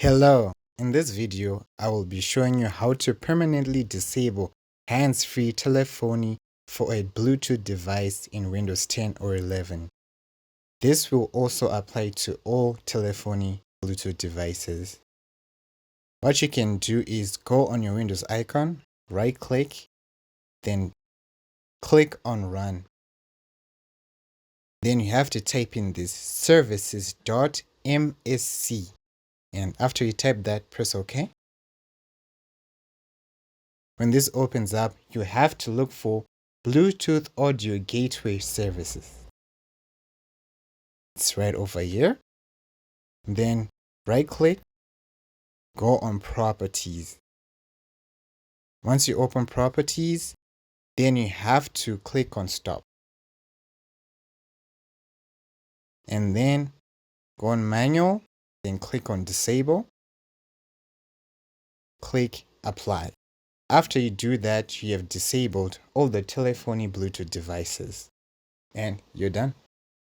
Hello, in this video I will be showing you how to permanently disable hands-free telephony for a Bluetooth device in Windows 10 or 11. This will also apply to all telephony Bluetooth devices. What you can do is go on your Windows icon, right-click, then click on Run. Then you have to type in this services.msc. And after you type that, press OK. When this opens up, you have to look for Bluetooth Audio Gateway Services. It's right over here. Then right-click, go on Properties. Once you open Properties, then you have to click on Stop. And then go on Manual, then click on Disable. Click Apply. After you do that, you have disabled all the telephony Bluetooth devices. And you're done.